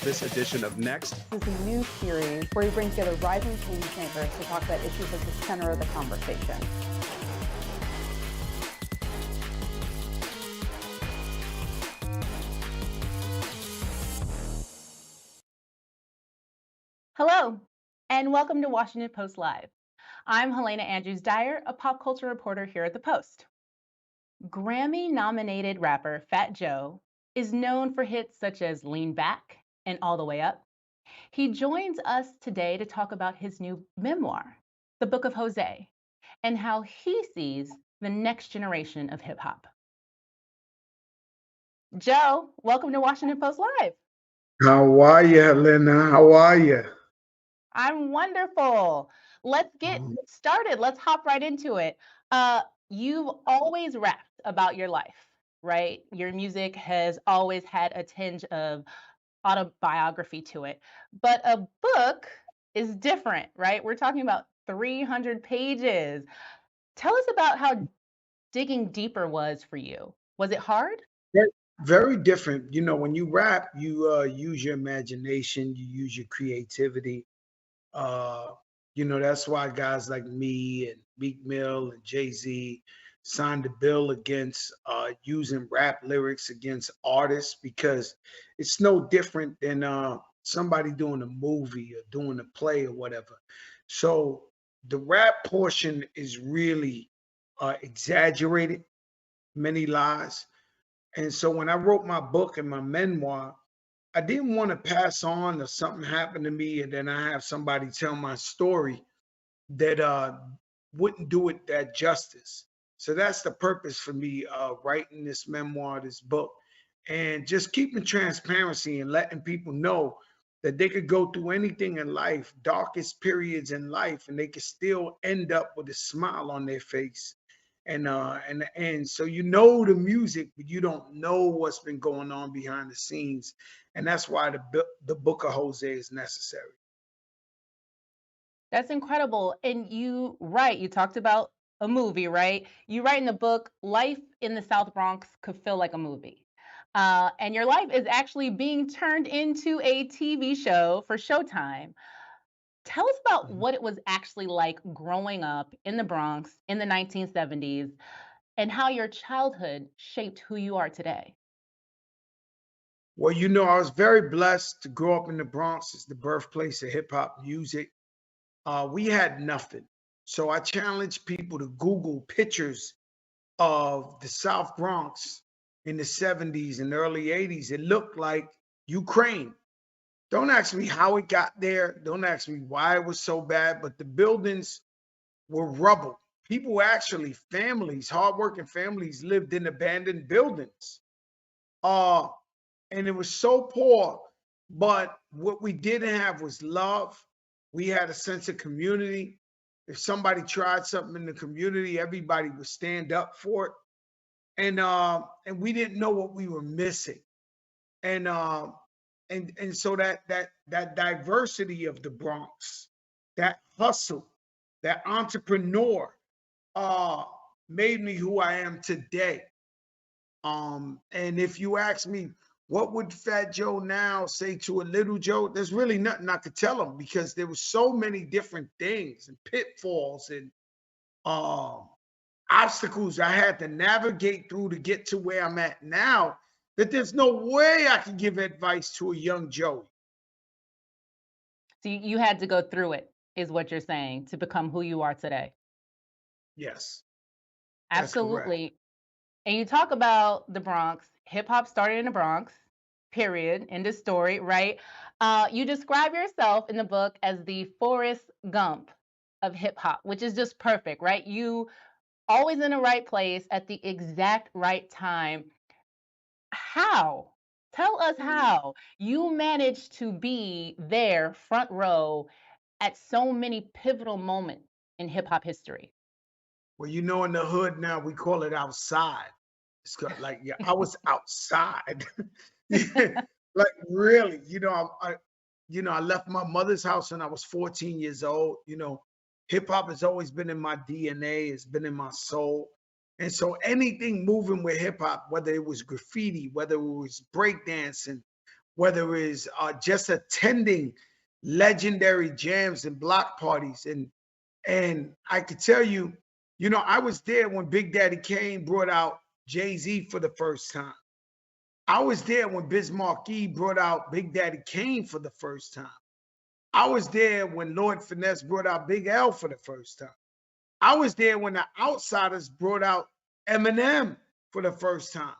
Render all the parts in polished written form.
this edition of Next. This is a new series where we bring together rising change makers to talk about issues at the center of the conversation. Hello, and welcome to Washington Post Live. I'm Helena Andrews-Dyer, a pop culture reporter here at the Post. Grammy-nominated rapper Fat Joe is known for hits such as Lean Back and All the Way Up. He joins us today to talk about his new memoir, The Book of Jose, and how he sees the next generation of hip hop. Joe, welcome to Washington Post Live. How are you, Helena? How are you? I'm wonderful. Let's get started. Let's hop right into it. You've always rapped about your life, right? Your music has always had a tinge of autobiography to it, but a book is different, right? We're talking about 300 pages. Tell us about how digging deeper was for you. Was it hard? Very different. You know, when you rap, you use your imagination, you use your creativity. Uh, that's why guys like me and Meek Mill and Jay-Z signed a bill against using rap lyrics against artists because it's no different than somebody doing a movie or doing a play or whatever. So the rap portion is really exaggerated, many lies. And so when I wrote my book and my memoir, I didn't want to pass on or something happened to me and then I have somebody tell my story that wouldn't do it that justice. So that's the purpose for me writing this memoir, this book, and just keeping transparency and letting people know that they could go through anything in life, darkest periods in life, and they could still end up with a smile on their face. And so the music, but you don't know what's been going on behind the scenes, and that's why the Book of Jose is necessary. That's incredible. And you talked about a movie, right? You write in the book, life in the South Bronx could feel like a movie. And your life is actually being turned into a TV show for Showtime. Tell us about Mhm. what it was actually like growing up in the Bronx in the 1970s and how your childhood shaped who you are today. Well, I was very blessed to grow up in the Bronx. It's the birthplace of hip hop music. We had nothing. So I challenge people to Google pictures of the South Bronx in the 70s and early 80s. It looked like Ukraine. Don't ask me how it got there. Don't ask me why it was so bad, but the buildings were rubble. People actually, families, hardworking families lived in abandoned buildings. Uh, and it was so poor. But what we didn't have was love. We had a sense of community. If somebody tried something in the community, everybody would stand up for it. And we didn't know what we were missing. And so that diversity of the Bronx, that hustle, that entrepreneur, uh, made me who I am today. And if you ask me, what would Fat Joe now say to a little Joe? There's really nothing I could tell him because there were so many different things and pitfalls and um, obstacles I had to navigate through to get to where I'm at now that there's no way I could give advice to a young Joey. So you had to go through it, is what you're saying, to become who you are today. Yes, that's correct. Absolutely. And you talk about the Bronx. Hip hop started in the Bronx, period. End of story, right? You describe yourself in the book as the Forrest Gump of hip hop, which is just perfect, right? You always in the right place at the exact right time. How? Tell us how you managed to be there, front row, at so many pivotal moments in hip hop history. Well, in the hood now we call it outside. It's like, yeah, I was outside. Like really, I left my mother's house when I was 14 years old. Hip hop has always been in my DNA, it's been in my soul. And so anything moving with hip hop, whether it was graffiti, whether it was breakdancing, whether it's just attending legendary jams and block parties. And I could tell you, you know, I was there when Big Daddy Kane brought out Jay-Z for the first time. I was there when Biz Markie brought out Big Daddy Kane for the first time. I was there when Lord Finesse brought out Big L for the first time. I was there when the Outsiders brought out Eminem for the first time.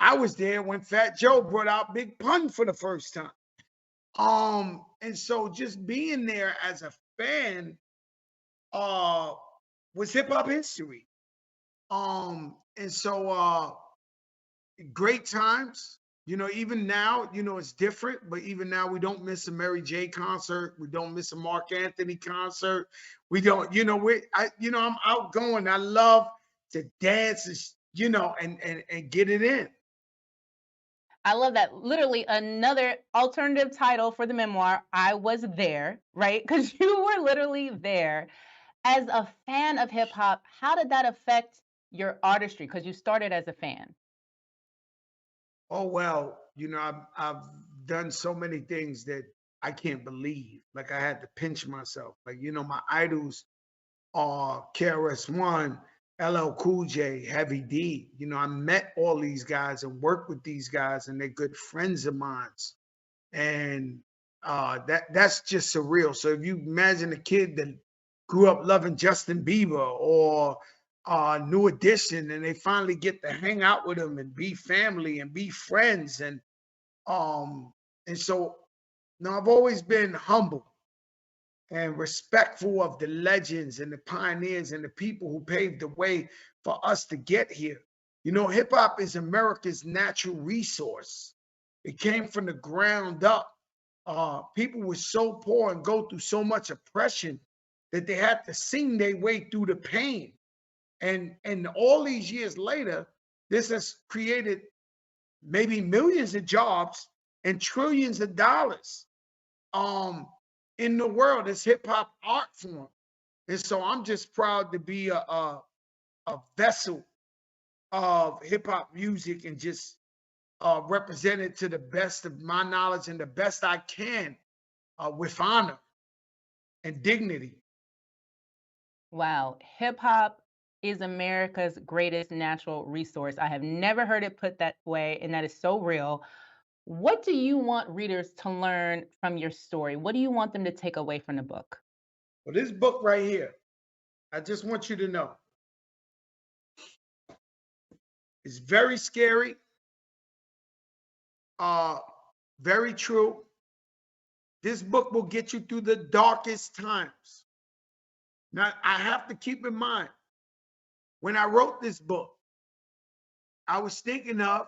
I was there when Fat Joe brought out Big Pun for the first time. And so just being there as a fan was hip hop history. And so great times. You know, even now, you know, it's different, but even now we don't miss a Mary J concert. We don't miss a Mark Anthony concert. We don't, you know, I'm outgoing. I love to dance, you know, and get it in. I love that. Literally another alternative title for the memoir, I Was There, right? Because you were literally there. As a fan of hip hop, how did that affect your artistry? Because you started as a fan. Oh well, you know, I've done so many things that I can't believe. Like I had to pinch myself. Like, you know, my idols are KRS-One, LL Cool J, Heavy D. You know, I met all these guys and worked with these guys, and they're good friends of mine. And that's just surreal. So if you imagine a kid that grew up loving Justin Bieber or New Edition, and they finally get to hang out with him and be family and be friends, um and so now I've always been humble and respectful of the legends and the pioneers and the people who paved the way for us to get here. You know, hip hop is America's natural resource. It came from the ground up. People were so poor and go through so much oppression that they had to sing their way through the pain. And all these years later, this has created maybe millions of jobs and trillions of dollars in the world as hip hop art form. And so I'm just proud to be a vessel of hip hop music and just represent it to the best of my knowledge and the best I can with honor and dignity. Wow, hip hop is America's greatest natural resource. I have never heard it put that way, and that is so real. What do you want readers to learn from your story? What do you want them to take away from the book? Well, this book right here, I just want you to know, it's very scary, uh, very true. This book will get you through the darkest times. Now, I have to keep in mind, when I wrote this book, I was thinking of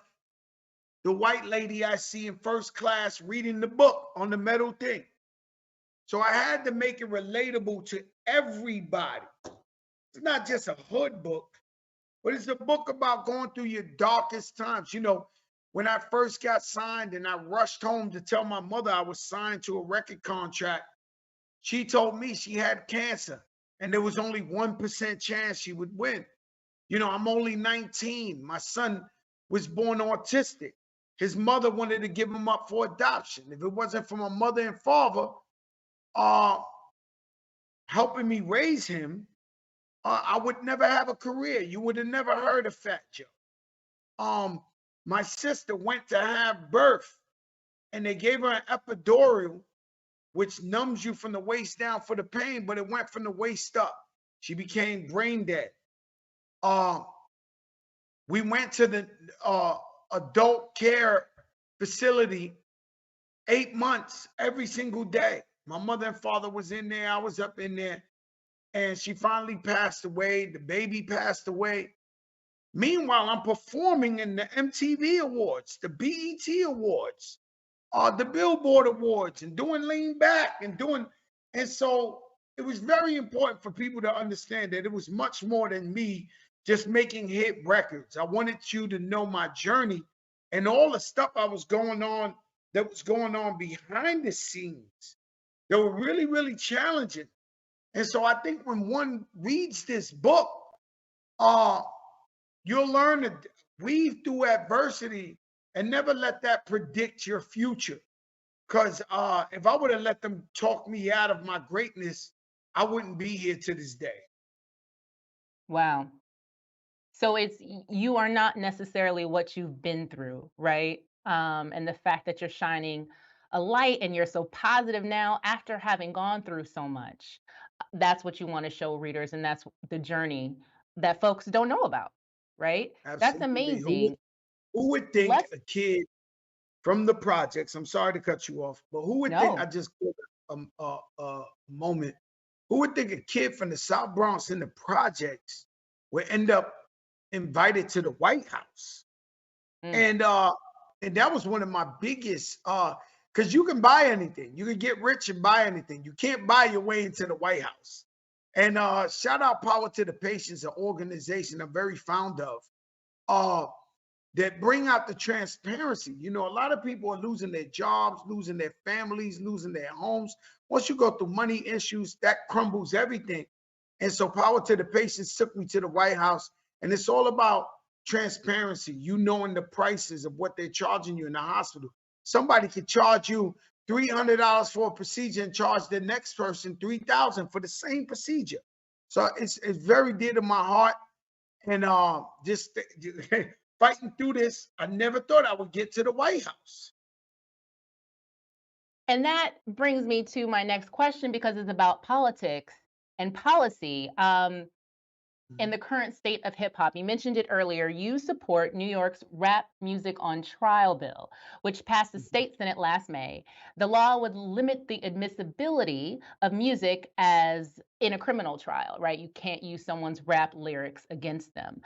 the white lady I see in first class reading the book on the metal thing. So I had to make it relatable to everybody. It's not just a hood book, but it's a book about going through your darkest times. You know, when I first got signed and I rushed home to tell my mother I was signed to a record contract, she told me she had cancer and there was only 1% chance she would win. You know, I'm only 19. My son was born autistic. His mother wanted to give him up for adoption. If it wasn't for my mother and father uh, helping me raise him, I would never have a career. You would have never heard of Fat Joe. Um, my sister went to have birth and they gave her an epidural, which numbs you from the waist down for the pain, but it went from the waist up. She became brain dead. Uh, we went to the adult care facility 8 months every single day. My mother and father was in there. I was up in there. And she finally passed away. The baby passed away. Meanwhile, I'm performing in the MTV Awards, the BET Awards, the Billboard Awards, and doing Lean Back and doing. And so it was very important for people to understand that it was much more than me just making hit records. I wanted you to know my journey and all the stuff that was going on behind the scenes that were really, really challenging. And so I think when one reads this book, uh, you'll learn to weave through adversity and never let that predict your future. Because if I would have let them talk me out of my greatness, I wouldn't be here to this day. Wow. So you are not necessarily what you've been through, right? And the fact that you're shining a light and you're so positive now after having gone through so much. That's what you want to show readers, and that's the journey that folks don't know about, right? That's Absolutely. amazing. Who would think Let's a kid from the projects? I'm sorry to cut you off, but who would think? I know. just took a moment. Who would think a kid from the South Bronx in the projects would end up invited to the White House? Mm. And that was one of my biggest because you can buy anything. You can get rich and buy anything. You can't buy your way into the White House. And shout out Power to the Patients, an organization I'm very fond of. Uh that bring out the transparency. You know, a lot of people are losing their jobs, losing their families, losing their homes. Once you go through money issues, that crumbles everything. And so Power to the Patients took me to the White House, and it's all about transparency, you knowing the prices of what they're charging you in the hospital. Somebody could charge you $300 for a procedure and charge the next person $3,000 for the same procedure. So it's very dear to my heart. And just fighting through this, I never thought I would get to the White House. And that brings me to my next question because it's about politics and policy. In the Mhm. current state of hip hop, you mentioned it earlier, you support New York's Rap Music on Trial bill, which passed the Mhm. state Senate last May. The law would limit the admissibility of music as in a criminal trial, right? You can't use someone's rap lyrics against them.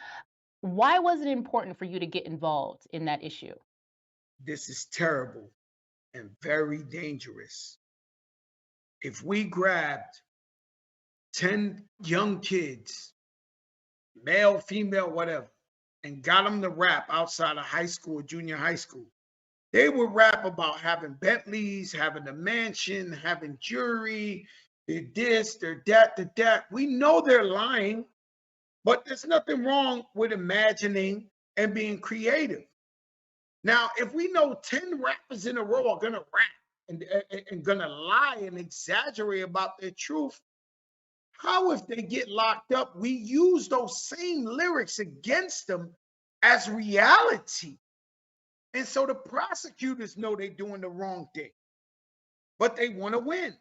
Why was it important for you to get involved in that issue? This is terrible and very dangerous. If we grabbed 10 young kids, male, female, whatever, and got them to rap outside of high school, junior high school, they would rap about having Bentleys, having a mansion, having jewelry, they're this, they're that, they're that. We know they're lying, but there's nothing wrong with imagining and being creative. Now, if we know 10 rappers in a row are gonna rap and gonna lie and exaggerate about their truth, how if they get locked up, we use those same lyrics against them as reality? And so the prosecutors know they're doing the wrong thing, but they want to win.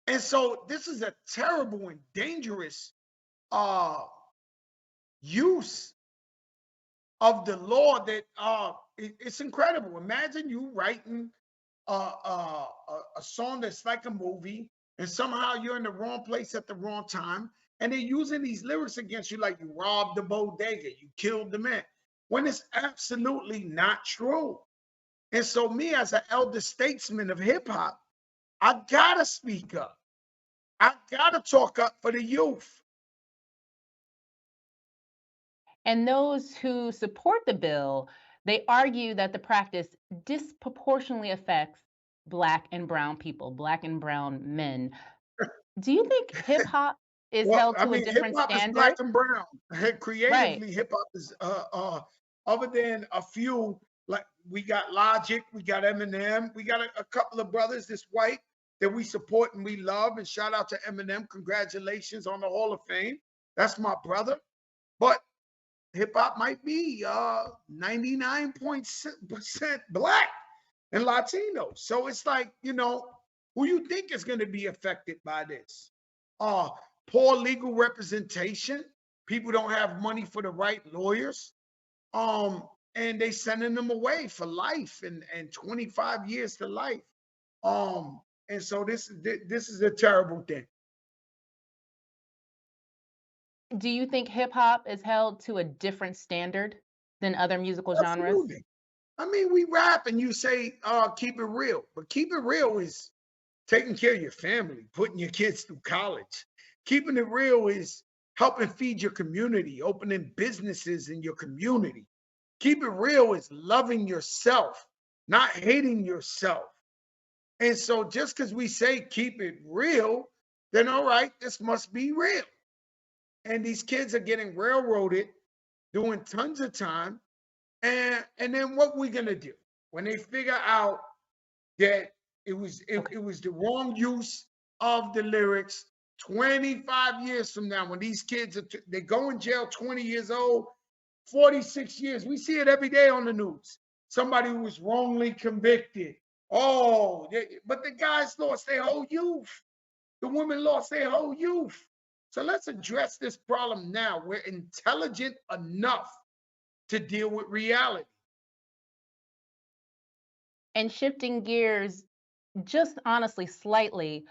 And so this is a terrible and dangerous uh use of the law that it's incredible. Imagine you writing a song that's like a movie, and somehow you're in the wrong place at the wrong time, and they're using these lyrics against you like you robbed the bodega, you killed the man, when it's absolutely not true. And so, me as an elder statesman of hip hop, I gotta speak up. I gotta talk up for the youth. And those who support the bill, they argue that the practice disproportionately affects Black and Brown people, Black and Brown men. Do you think hip hop is Well, held I to a mean, hip different hop is standard? black and brown. Right. Creatively, hip hop is other than a few, like we got Logic, we got Eminem, we got a couple of brothers that's white that we support and we love. And shout out to Eminem, congratulations on the Hall of Fame. That's my brother. But hip hop might be 99% black and Latino. So it's like, who you think is going to be affected by this? Uh, Poor legal representation. People don't have money for the right lawyers. And they sending them away for life and 25 years to life. Um, and so this is a terrible thing. Do you think hip hop is held to a different standard than other musical genres? Absolutely. I mean, we rap and you say, keep it real, but keep it real is taking care of your family, putting your kids through college. Keeping it real is helping feed your community, opening businesses in your community. Keep it real is loving yourself, not hating yourself. And so just because we say keep it real, then all right, this must be real. And these kids are getting railroaded, doing tons of time, And then what we gonna do when they figure out that Okay. it was the wrong use of the lyrics? 25 years from now, when these kids they go in jail 20 years old, 46 years, we see it every day on the news. Somebody who was wrongly convicted. Oh, but the guys lost their whole youth. The women lost their whole youth. So let's address this problem now. We're intelligent enough to deal with reality. And shifting gears just honestly slightly,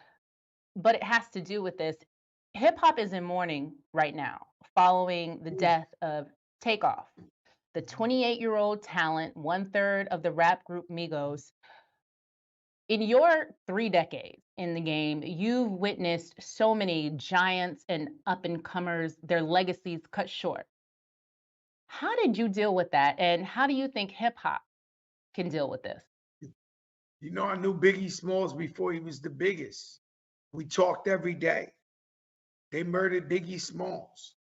but it has to do with this. Hip hop is in mourning right now following the death of Takeoff, the 28-year-old talent, one third of the rap group Migos. In your 3 decades in the game, you've witnessed so many giants and up and comers, their legacies cut short. How did you deal with that? And how do you think hip hop can deal with this? You know, I knew Biggie Smalls before he was the biggest. We talked every day. They murdered Biggie Smalls.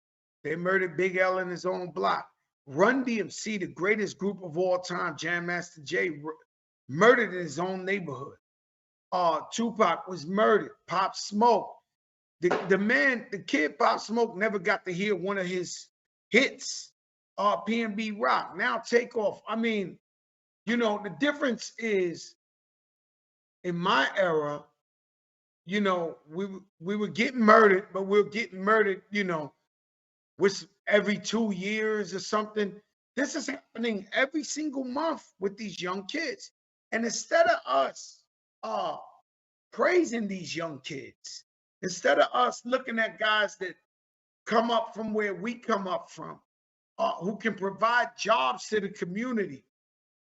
They murdered Big L in his own block. Run DMC, the greatest group of all time, Jam Master Jay, murdered in his own neighborhood. Tupac was murdered. Pop Smoke. The kid Pop Smoke never got to hear one of his hits, P&B Rock. Now Takeoff. I mean, you know, the difference is in my era, you know, we were getting murdered, but we were getting murdered, you know, with every 2 years or something. This is happening every single month with these young kids. And instead of us uh praising these young kids, instead of us looking at guys that come up from where we come up from, who can provide jobs to the community,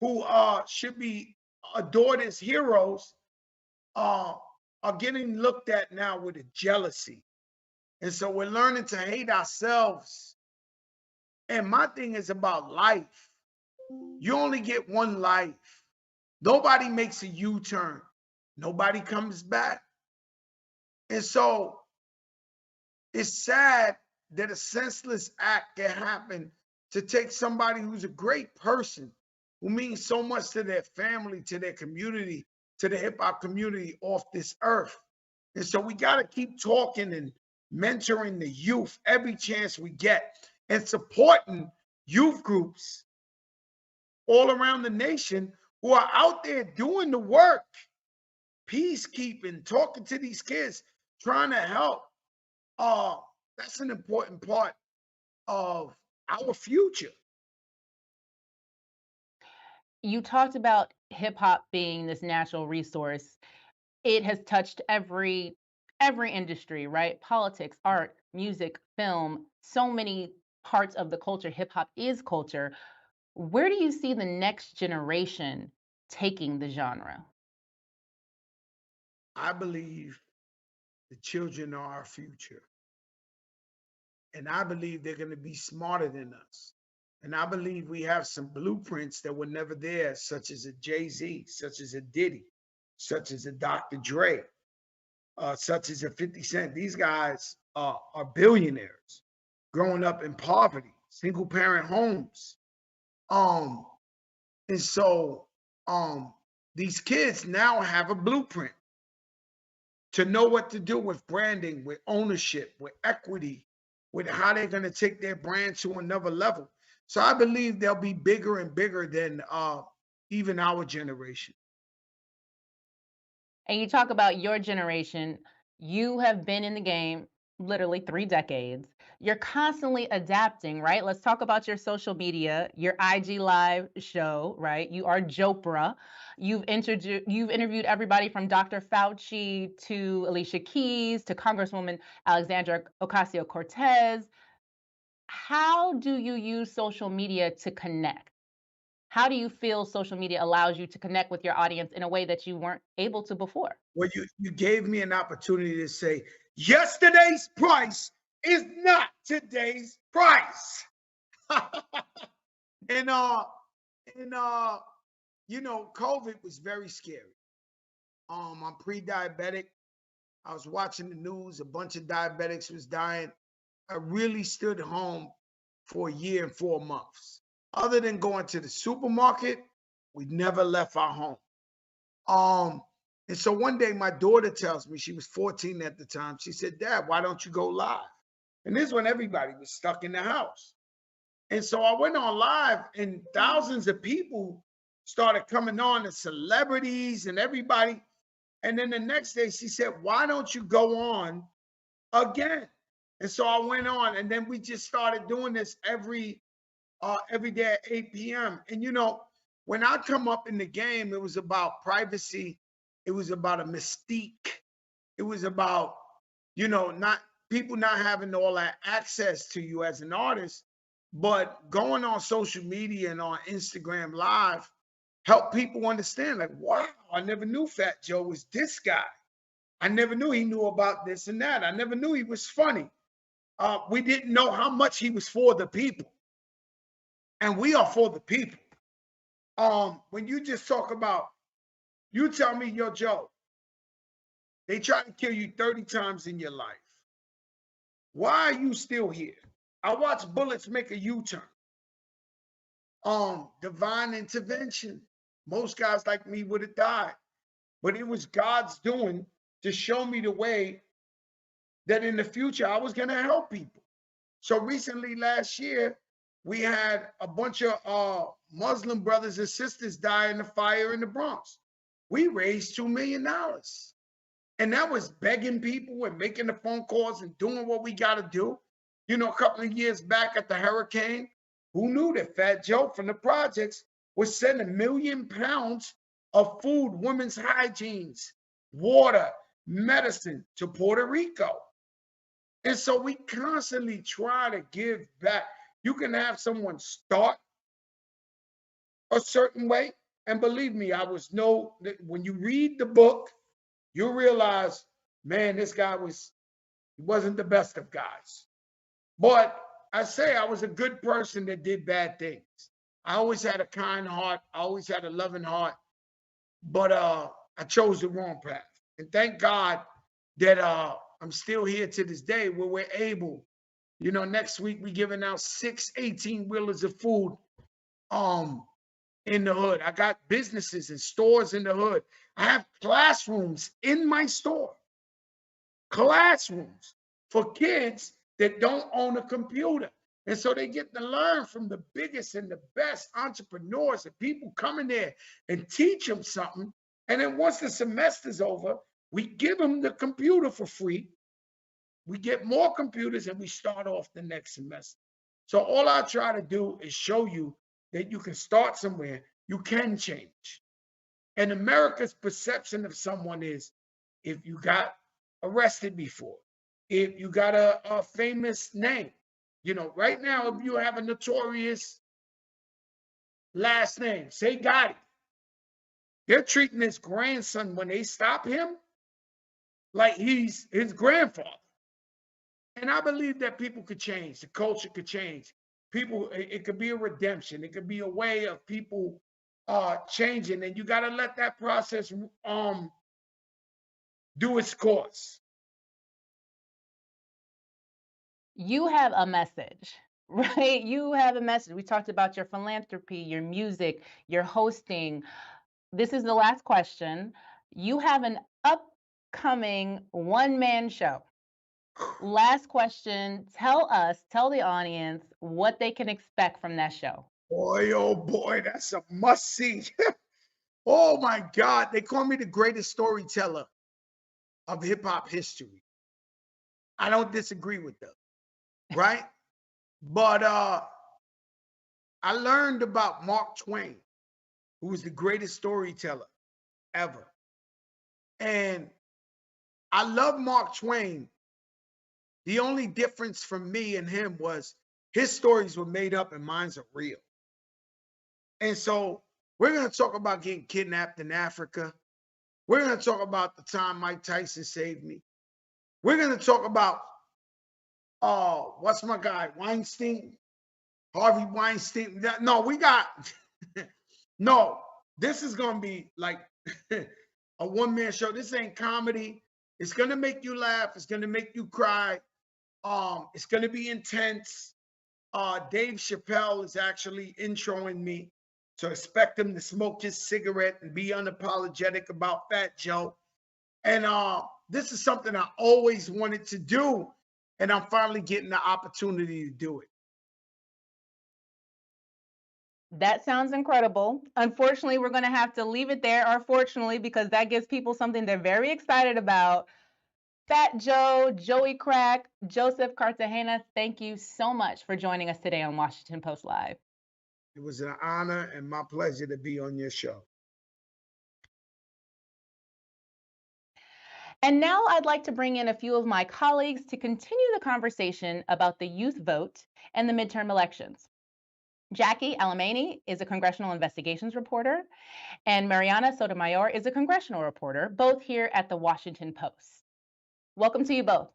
who should be adored as heroes, uh, are getting looked at now with a jealousy. And so we're learning to hate ourselves. And my thing is about life. You only get one life. Nobody makes a U-turn. Nobody comes back. And so it's sad that a senseless act can happen to take somebody who's a great person, who means so much to their family, to their community, to the hip hop community off this earth. And so we got to keep talking and mentoring the youth every chance we get and supporting youth groups all around the nation who are out there doing the work, peacekeeping, talking to these kids, trying to help. Uh, that's an important part of our future. You talked about hip hop being this natural resource. It has touched every industry, right? Politics, art, music, film, so many parts of the culture. Hip hop is culture. Where do you see the next generation taking the genre? I believe the children are our future. And I believe they're going to be smarter than us. And I believe we have some blueprints that were never there, such as a Jay-Z, such as a Diddy, such as a Dr. Dre, such as a 50 Cent. These guys are billionaires growing up in poverty, single parent homes. Um, and so um, these kids now have a blueprint to know what to do with branding, with ownership, with equity, with how they're going to take their brand to another level. So I believe they'll be bigger and bigger than even our generation. And you talk about your generation, you have been in the game literally 3 decades. You're constantly adapting, right? Let's talk about your social media, your IG live show, right? You are Jopra. You've interviewed everybody from Dr. Fauci to Alicia Keys to Congresswoman Alexandra Ocasio-Cortez. How do you use social media to connect? How do you feel social media allows you to connect with your audience in a way that you weren't able to before? Well, you gave me an opportunity to say yesterday's price is not today's price. and and you know, COVID was very scary. I'm pre-diabetic. I was watching the news, a bunch of diabetics was dying. I really stood home for a year and 4 months. Other than going to the supermarket, we never left our home. And so one day my daughter tells me, she was 14 at the time, she said, Dad, why don't you go live? And this is when everybody was stuck in the house. And so I went on live, and thousands of people started coming on, and celebrities and everybody. And then the next day she said, why don't you go on again? And so I went on, and then we just started doing this every day at 8 p.m. And when I come up in the game, it was about privacy. It was about a mystique. It was about, not people not having all that access to you as an artist, but going on social media and on Instagram Live help people understand, like, wow, I never knew Fat Joe was this guy. I never knew he knew about this and that. I never knew he was funny. We didn't know how much he was for the people. And we are for the people. When you just talk about, you tell me, yo, Joe, they tried to kill you 30 times in your life. Why are you still here? I watched bullets make a U-turn. Divine intervention. Most guys like me would have died, but it was God's doing to show me the way that in the future I was going to help people. So recently, last year, we had a bunch of Muslim brothers and sisters die in the fire in the Bronx. We raised $2 million. And that was begging people and making the phone calls and doing what we got to do. A couple of years back at the hurricane, who knew that Fat Joe from the projects was sending 1 million pounds of food, women's hygienes, water, medicine to Puerto Rico? And so we constantly try to give back. You can have someone start a certain way. And believe me, when you read the book, you realize, man, this guy wasn't the best of guys. But I say I was a good person that did bad things. I always had a kind heart. I always had a loving heart. But I chose the wrong path. And thank God that I'm still here to this day where we're able. Next week we're giving out 6 18-wheelers of food in the hood. I got businesses and stores in the hood. I have classrooms in my store. Classrooms for kids that don't own a computer. And so they get to learn from the biggest and the best entrepreneurs and people coming there and teach them something. And then once the semester's over, we give them the computer for free. We get more computers and we start off the next semester. So all I try to do is show you that you can start somewhere, you can change. And America's perception of someone is if you got arrested before, if you got a famous name. Right now, if you have a notorious last name, say Gotti, they're treating his grandson when they stop him like he's his grandfather. And I believe that people could change, the culture could change. People, it could be a redemption. It could be a way of people changing, and you got to let that process do its course. You have a message, right? You have a message. We talked about your philanthropy, your music, your hosting. This is the last question. You have an upcoming one-man show. Last question. Tell the audience what they can expect from that show. Boy, oh boy, that's a must-see. Oh my God, they call me the greatest storyteller of hip-hop history. I don't disagree with them, right? But I learned about Mark Twain, who was the greatest storyteller ever. And I love Mark Twain. The only difference from me and him was his stories were made up and mine are real. And so we're going to talk about getting kidnapped in Africa. We're going to talk about the time Mike Tyson saved me. We're going to talk about, what's my guy, Weinstein? Harvey Weinstein. No, no, this is going to be like a one-man show. This ain't comedy. It's going to make you laugh. It's going to make you cry. It's going to be intense. Dave Chappelle is actually introing me. So expect him to smoke his cigarette and be unapologetic about Fat Joe. And this is something I always wanted to do. And I'm finally getting the opportunity to do it. That sounds incredible. Unfortunately, we're going to have to leave it there, or fortunately, because that gives people something they're very excited about. Fat Joe, Joey Crack, Joseph Cartagena, thank you so much for joining us today on Washington Post Live. It was an honor and my pleasure to be on your show. And now I'd like to bring in a few of my colleagues to continue the conversation about the youth vote and the midterm elections. Jackie Alemany is a congressional investigations reporter, and Marianna Sotomayor is a congressional reporter, both here at the Washington Post. Welcome to you both.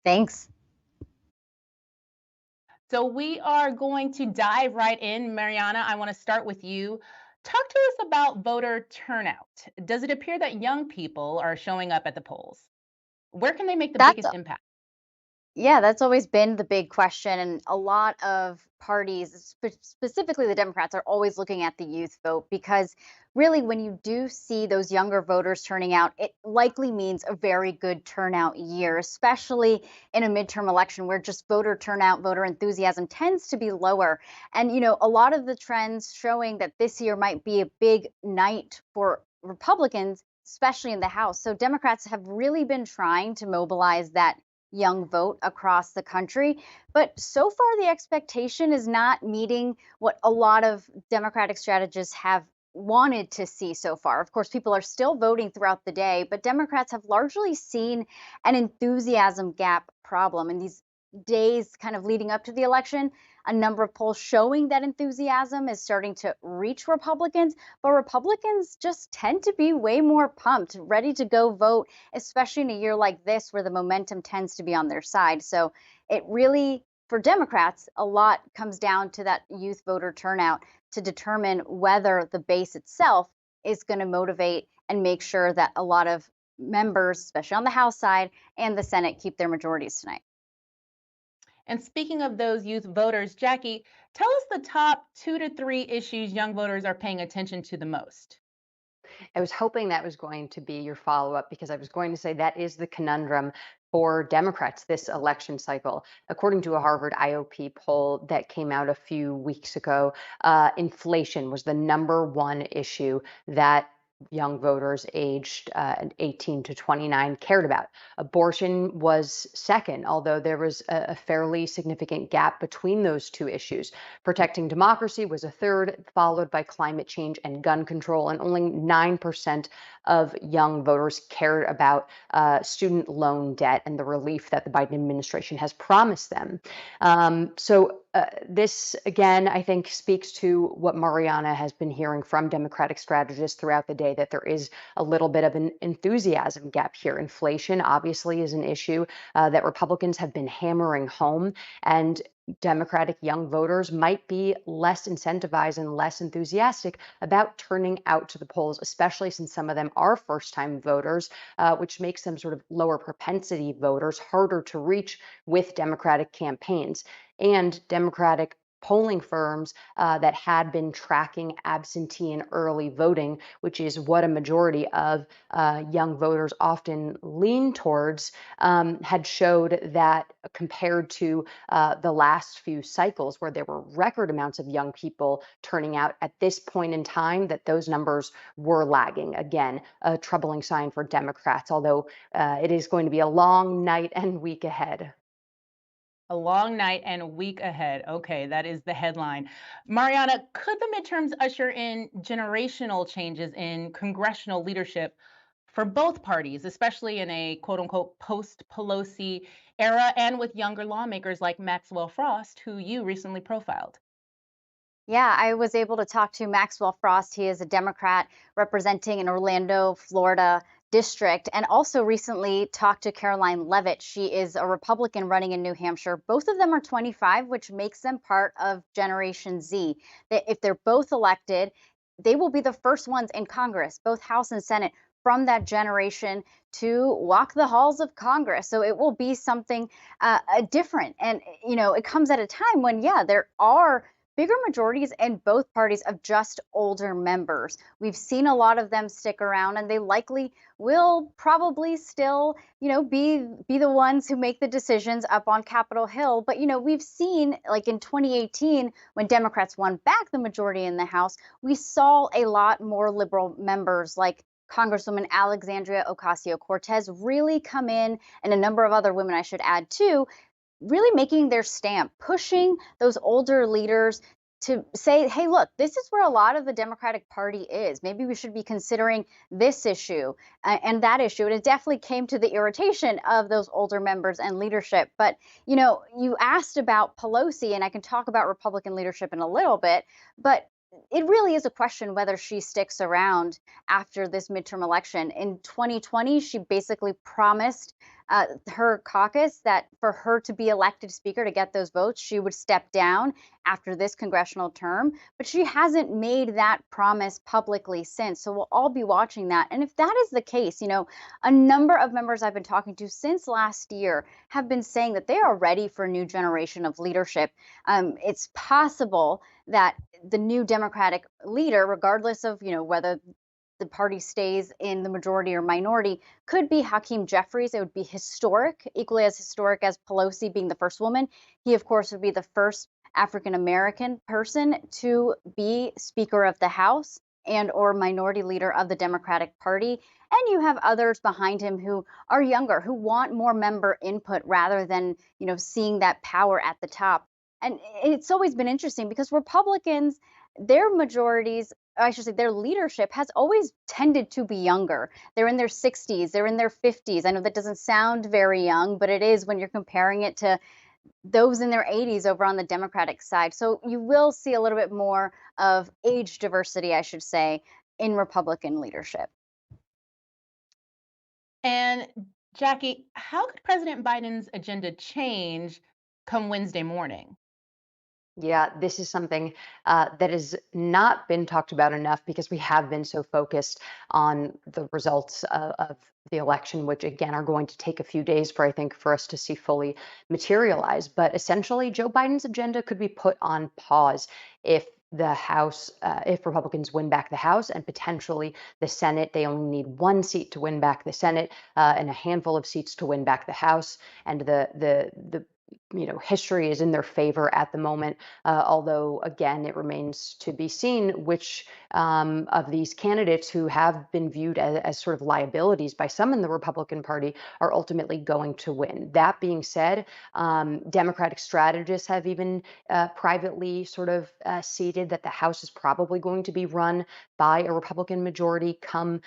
Thanks. So we are going to dive right in. Marianna, I want to start with you. Talk to us about voter turnout. Does it appear that young people are showing up at the polls? Where can they make the That's biggest impact? Yeah, that's always been the big question. And a lot of parties, specifically the Democrats, are always looking at the youth vote because really, when you do see those younger voters turning out, it likely means a very good turnout year, especially in a midterm election where just voter turnout, voter enthusiasm tends to be lower. And, a lot of the trends showing that this year might be a big night for Republicans, especially in the House. So Democrats have really been trying to mobilize that young vote across the country. But so far, the expectation is not meeting what a lot of Democratic strategists have wanted to see so far. Of course, people are still voting throughout the day, but Democrats have largely seen an enthusiasm gap problem in these days kind of leading up to the election. A number of polls showing that enthusiasm is starting to reach Republicans, but Republicans just tend to be way more pumped, ready to go vote, especially in a year like this where the momentum tends to be on their side. So it really, for Democrats, a lot comes down to that youth voter turnout to determine whether the base itself is going to motivate and make sure that a lot of members, especially on the House side and the Senate, keep their majorities tonight. And speaking of those youth voters, Jackie, tell us the top 2 to 3 issues young voters are paying attention to the most. I was hoping that was going to be your follow up because I was going to say that is the conundrum for Democrats this election cycle. According to a Harvard IOP poll that came out a few weeks ago, inflation was the #1 issue that young voters aged 18 to 29 cared about. Abortion was second, although there was a fairly significant gap between those two issues. Protecting democracy was a third, followed by climate change and gun control, and only 9% of young voters cared about student loan debt and the relief that the Biden administration has promised them. This, again, I think speaks to what Marianna has been hearing from Democratic strategists throughout the day, that there is a little bit of an enthusiasm gap here. Inflation obviously is an issue that Republicans have been hammering home, and Democratic young voters might be less incentivized and less enthusiastic about turning out to the polls, especially since some of them are first-time voters, which makes them sort of lower propensity voters, harder to reach with Democratic campaigns. And Democratic polling firms that had been tracking absentee and early voting, which is what a majority of young voters often lean towards, had showed that compared to the last few cycles where there were record amounts of young people turning out at this point in time, that those numbers were lagging. Again, a troubling sign for Democrats, although it is going to be a long night and week ahead. A long night and a week ahead. Okay, that is the headline. Mariana, could the midterms usher in generational changes in congressional leadership for both parties, especially in a quote unquote post Pelosi era and with younger lawmakers like Maxwell Frost, who you recently profiled? Yeah, I was able to talk to Maxwell Frost. He is a Democrat representing an Orlando, Florida district, and also recently talked to Caroline Levitt. She is a Republican running in New Hampshire. Both of them are 25, which makes them part of Generation Z. If they're both elected, they will be the first ones in Congress, both House and Senate, from that generation to walk the halls of Congress. So it will be something different. And, it comes at a time when, yeah, there are bigger majorities in both parties of just older members. We've seen a lot of them stick around, and they likely will probably still, be the ones who make the decisions up on Capitol Hill. But, we've seen, like in 2018, when Democrats won back the majority in the House, we saw a lot more liberal members like Congresswoman Alexandria Ocasio-Cortez really come in, and a number of other women I should add too, really making their stamp, pushing those older leaders to say, hey, look, this is where a lot of the Democratic Party is. Maybe we should be considering this issue and that issue. And it definitely came to the irritation of those older members and leadership. But, you asked about Pelosi, and I can talk about Republican leadership in a little bit, but it really is a question whether she sticks around after this midterm election. In 2020, she basically promised her caucus that for her to be elected speaker to get those votes, she would step down after this congressional term. But she hasn't made that promise publicly since. So we'll all be watching that. And if that is the case, a number of members I've been talking to since last year have been saying that they are ready for a new generation of leadership. It's possible that the new Democratic leader, regardless of whether the party stays in the majority or minority, could be Hakeem Jeffries. It would be historic, equally as historic as Pelosi being the first woman. He, of course, would be the first African American person to be Speaker of the House and or minority leader of the Democratic Party. And you have others behind him who are younger, who want more member input rather than, seeing that power at the top. And it's always been interesting because Republicans, their majorities, I should say, their leadership has always tended to be younger. They're in their 60s, they're in their 50s. I know that doesn't sound very young, but it is when you're comparing it to those in their 80s over on the Democratic side. So you will see a little bit more of age diversity, I should say, in Republican leadership. And Jackie, how could President Biden's agenda change come Wednesday morning? Yeah, this is something that has not been talked about enough because we have been so focused on the results of the election, which again are going to take a few days for, I think, for us to see fully materialize. But essentially, Joe Biden's agenda could be put on pause if the House, if Republicans win back the House and potentially the Senate. They only need one seat to win back the Senate and a handful of seats to win back the House. And the history is in their favor at the moment. Although, again, it remains to be seen which of these candidates who have been viewed as sort of liabilities by some in the Republican Party are ultimately going to win. That being said, Democratic strategists have even privately sort of seeded that the House is probably going to be run by a Republican majority come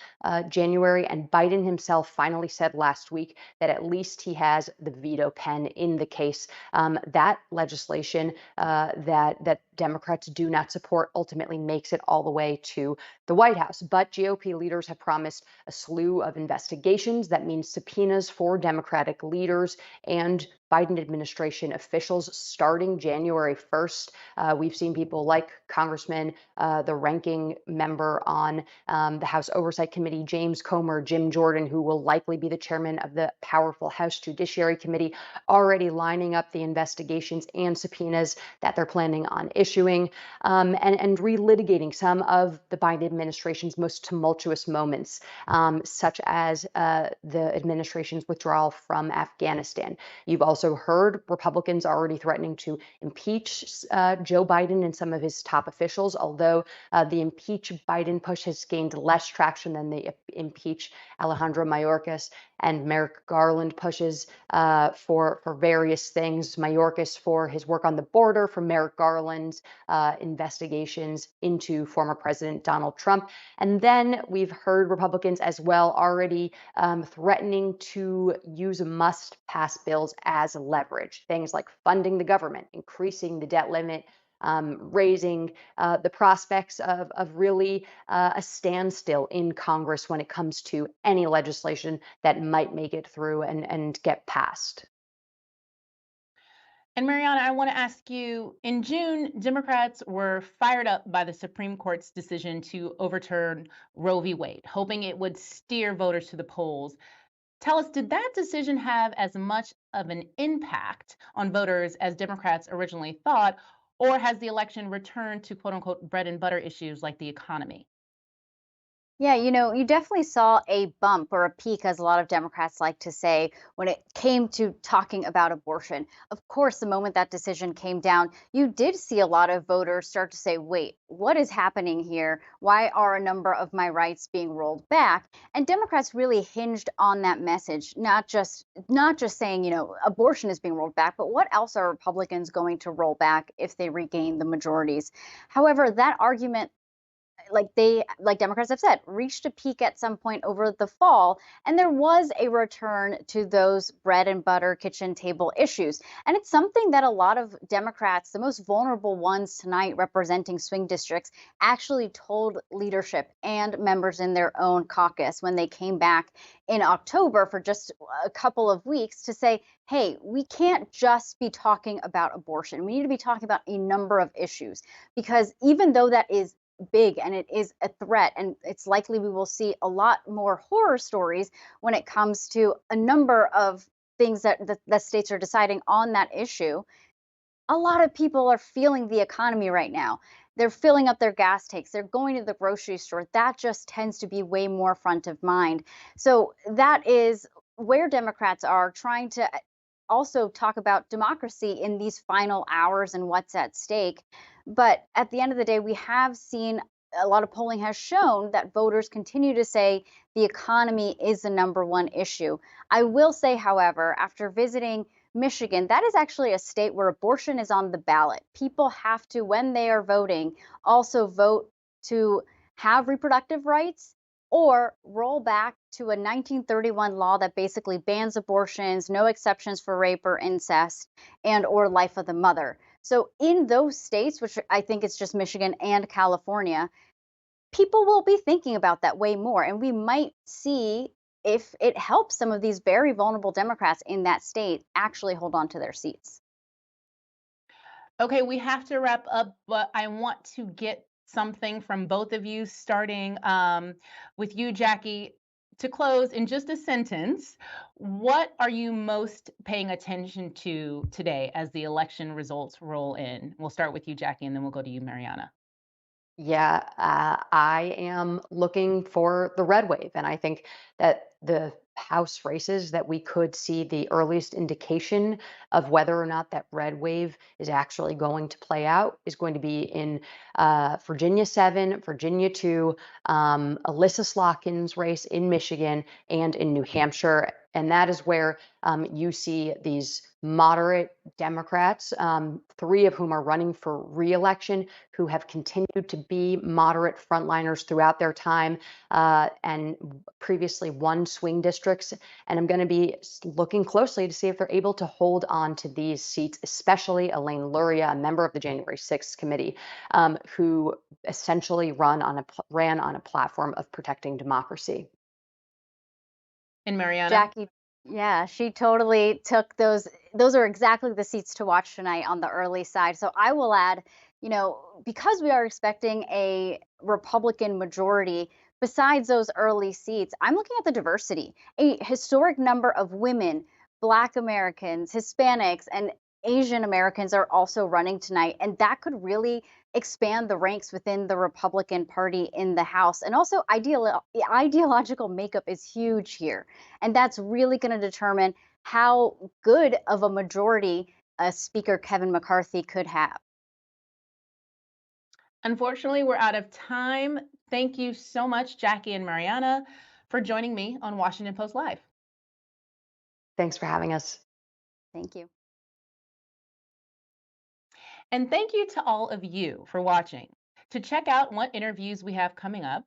January. And Biden himself finally said last week that at least he has the veto pen in the case. That legislation that Democrats do not support ultimately makes it all the way to the White House. But GOP leaders have promised a slew of investigations. That means subpoenas for Democratic leaders and Biden administration officials starting January 1st. We've seen people like Congressman, the ranking member on the House Oversight Committee, James Comer, Jim Jordan, who will likely be the chairman of the powerful House Judiciary Committee, already lining up the investigations and subpoenas that they're planning on issuing, and relitigating some of the Biden administration's most tumultuous moments, such as the administration's withdrawal from Afghanistan. You've also heard Republicans already threatening to impeach Joe Biden and some of his top officials, although the impeach Biden push has gained less traction than the impeach Alejandro Mayorkas and Merrick Garland pushes for various things. Mayorkas for his work on the border, for Merrick Garland's investigations into former President Donald Trump. And then we've heard Republicans as well already threatening to use must-pass bills as leverage. Things like funding the government, increasing the debt limit, raising the prospects of really a standstill in Congress when it comes to any legislation that might make it through and get passed. And Mariana, I want to ask you, in June, Democrats were fired up by the Supreme Court's decision to overturn Roe v. Wade, hoping it would steer voters to the polls. Tell us, did that decision have as much of an impact on voters as Democrats originally thought, or has the election returned to quote unquote bread and butter issues like the economy? Yeah, you definitely saw a bump or a peak, as a lot of Democrats like to say, when it came to talking about abortion. Of course, the moment that decision came down, you did see a lot of voters start to say, wait, what is happening here? Why are a number of my rights being rolled back? And Democrats really hinged on that message, not just saying, abortion is being rolled back, but what else are Republicans going to roll back if they regain the majorities? However, that argument, like Democrats have said, reached a peak at some point over the fall, and there was a return to those bread and butter kitchen table issues. And it's something that a lot of Democrats, the most vulnerable ones tonight representing swing districts, actually told leadership and members in their own caucus when they came back in October for just a couple of weeks to say, hey, we can't just be talking about abortion. We need to be talking about a number of issues, because even though that is big and it is a threat, and it's likely we will see a lot more horror stories when it comes to a number of things that states are deciding on that issue. A lot of people are feeling the economy right now. They're filling up their gas tanks, they're going to the grocery store. That just tends to be way more front of mind. So that is where Democrats are trying to also talk about democracy in these final hours and what's at stake. But at the end of the day, we have seen a lot of polling has shown that voters continue to say the economy is the number one issue. I will say, however, after visiting Michigan, that is actually a state where abortion is on the ballot. People have to, when they are voting, also vote to have reproductive rights or roll back to a 1931 law that basically bans abortions, no exceptions for rape or incest, and or life of the mother. So in those states, which I think it's just Michigan and California, people will be thinking about that way more. And we might see if it helps some of these very vulnerable Democrats in that state actually hold on to their seats. Okay, we have to wrap up, but I want to get something from both of you, starting with you, Jackie. To close in just a sentence, what are you most paying attention to today as the election results roll in? We'll start with you, Jackie, and then we'll go to you, Mariana. Yeah, I am looking for the red wave. And I think that the House races that we could see the earliest indication of whether or not that red wave is actually going to play out is going to be in Virginia 7, Virginia 2, Alyssa Slotkin's race in Michigan, and in New Hampshire. And that is where you see these moderate Democrats, three of whom are running for reelection, who have continued to be moderate frontliners throughout their time and previously won swing districts. And I'm going to be looking closely to see if they're able to hold on to these seats, especially Elaine Luria, a member of the January 6th committee, who essentially ran on a platform of protecting democracy. And Mariana? Jackie, yeah, she totally took those. Those are exactly the seats to watch tonight on the early side. So I will add, because we are expecting a Republican majority, besides those early seats, I'm looking at the diversity. A historic number of women, Black Americans, Hispanics, and Asian Americans are also running tonight. And that could really expand the ranks within the Republican Party in the House. And also, ideological makeup is huge here. And that's really going to determine how good of a majority Speaker Kevin McCarthy could have. Unfortunately, we're out of time. Thank you so much, Jackie and Mariana, for joining me on Washington Post Live. Thanks for having us. Thank you. And thank you to all of you for watching. To check out what interviews we have coming up,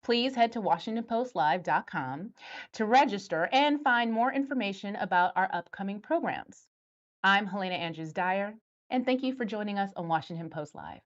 please head to WashingtonPostLive.com to register and find more information about our upcoming programs. I'm Helena Andrews-Dyer, and thank you for joining us on Washington Post Live.